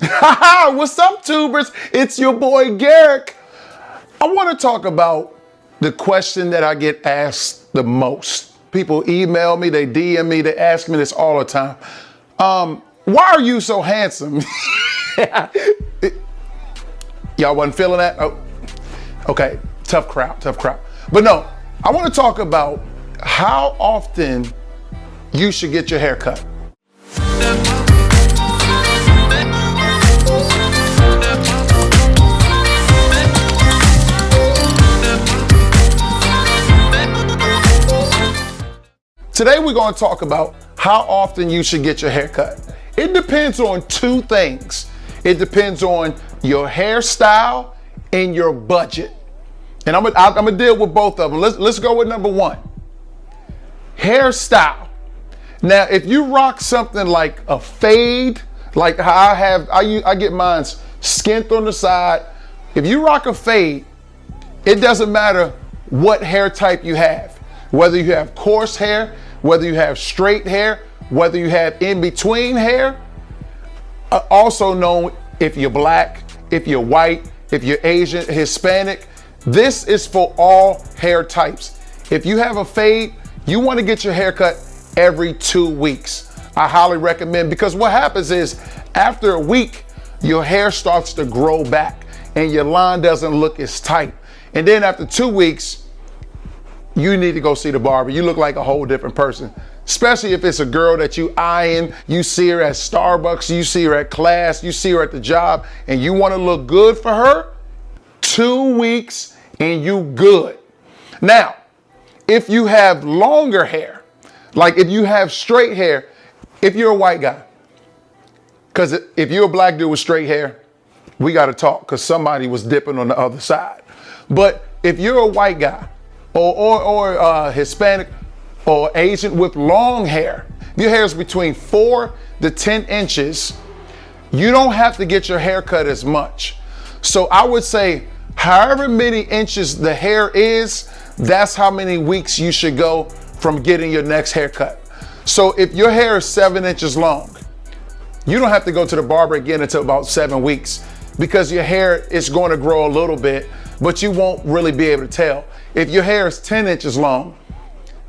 What's up, tubers? It's your boy Garrick. I want to talk about the question that I get asked the most. People email me, they DM me, they ask me this all the time. Why are you so handsome? Y'all wasn't feeling that? Oh, okay, tough crowd. But no, I want to talk about how often you should get your hair cut. Today we're going to talk about how often you should get your hair cut. It depends on two things. It depends on your hairstyle and your budget. And I'm gonna deal with both of them. Let's go with number one. Hairstyle. Now, if you rock something like a fade, like how I get mine skint on the side. If you rock a fade, it doesn't matter what hair type you have. Whether you have coarse hair, whether you have straight hair, whether you have in-between hair, also known if you're black, if you're white, if you're Asian, Hispanic, this is for all hair types. If you have a fade, you want to get your hair cut every 2 weeks. I highly recommend, because what happens is after a week, your hair starts to grow back and your line doesn't look as tight. And then after 2 weeks, you need to go see the barber. You look like a whole different person, especially if it's a girl that you eyeing. You see her at Starbucks, you see her at class, you see her at the job, and you want to look good for her. 2 weeks and you good. Now, if you have longer hair, like if you have straight hair, if you're a white guy, because if you're a black dude with straight hair, we got to talk, because somebody was dipping on the other side. But if you're a white guy, or Hispanic or Asian with long hair, your hair is between 4 to 10 inches, you don't have to get your hair cut as much. So I would say however many inches the hair is, that's how many weeks you should go from getting your next haircut. So if your hair is 7 inches long, you don't have to go to the barber again until about 7 weeks, because your hair is going to grow a little bit, but you won't really be able to tell. If your hair is 10 inches long,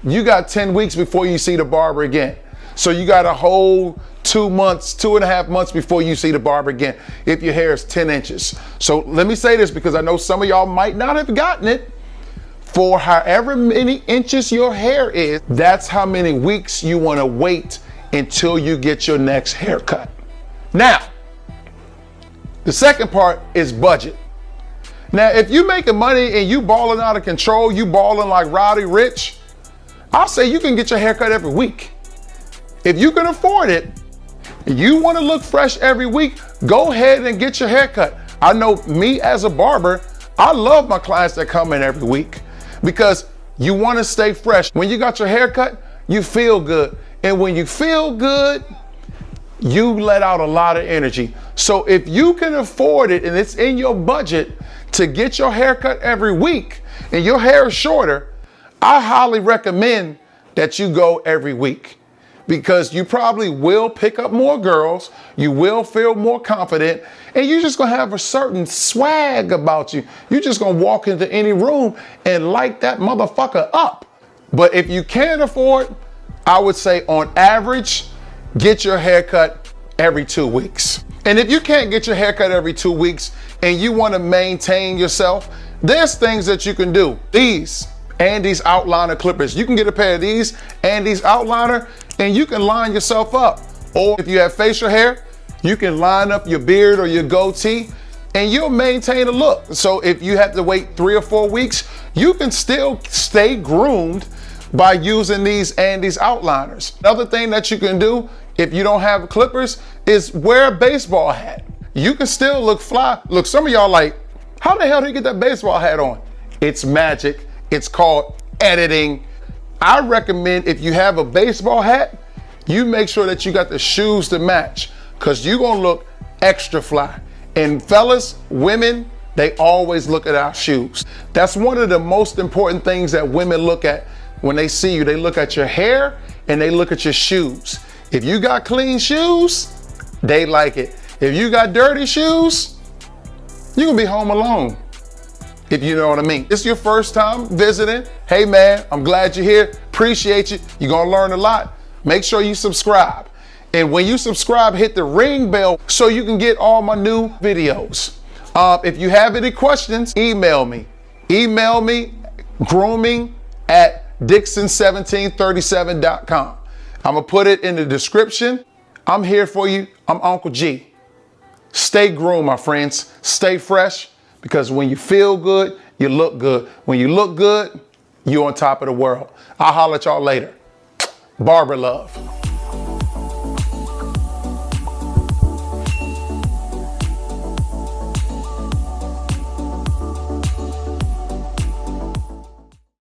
you got 10 weeks before you see the barber again. So you got a whole 2 months, 2.5 months before you see the barber again, if your hair is 10 inches. So let me say this, because I know some of y'all might not have gotten it. For however many inches your hair is, that's how many weeks you want to wait until you get your next haircut. Now, the second part is budget. Now, if you making money and you balling out of control, you balling like Roddy Rich, I'll say you can get your haircut every week. If you can afford it, and you want to look fresh every week, go ahead and get your haircut. I know me as a barber, I love my clients that come in every week, because you want to stay fresh. When you got your haircut, you feel good. And when you feel good, you let out a lot of energy. So if you can afford it and it's in your budget to get your haircut every week and your hair is shorter, I highly recommend that you go every week, because you probably will pick up more girls, you will feel more confident, and you're just gonna have a certain swag about you. You're just gonna walk into any room and light that motherfucker up. But if you can't afford, I would say on average, get your haircut every 2 weeks. And if you can't get your haircut every 2 weeks and you want to maintain yourself, there's things that you can do. These Andis Outliner Clippers, you can get a pair of these Andis Outliner and you can line yourself up. Or if you have facial hair, you can line up your beard or your goatee and you'll maintain a look. So if you have to wait 3 or 4 weeks, you can still stay groomed by using these Andis Outliners. Another thing that you can do if you don't have clippers is wear a baseball hat. You can still look fly. Look, some of y'all like, how the hell do you get that baseball hat on? It's magic. It's called editing. I recommend if you have a baseball hat, you make sure that you got the shoes to match, because you're gonna look extra fly. And fellas, women, they always look at our shoes. That's one of the most important things that women look at when they see you. They look at your hair and they look at your shoes. If you got clean shoes, they like it. If you got dirty shoes, you're gonna be home alone. If you know what I mean. It's your first time visiting. Hey man, I'm glad you're here. Appreciate you. You're gonna learn a lot. Make sure you subscribe. And when you subscribe, hit the ring bell so you can get all my new videos. If you have any questions, email me. Email me grooming@dixon1737.com. I'm gonna put it in the description. I'm here for you. I'm Uncle G. Stay groomed, my friends. Stay fresh, because when you feel good, you look good. When you look good, you're on top of the world. I'll holler at y'all later. Barber love.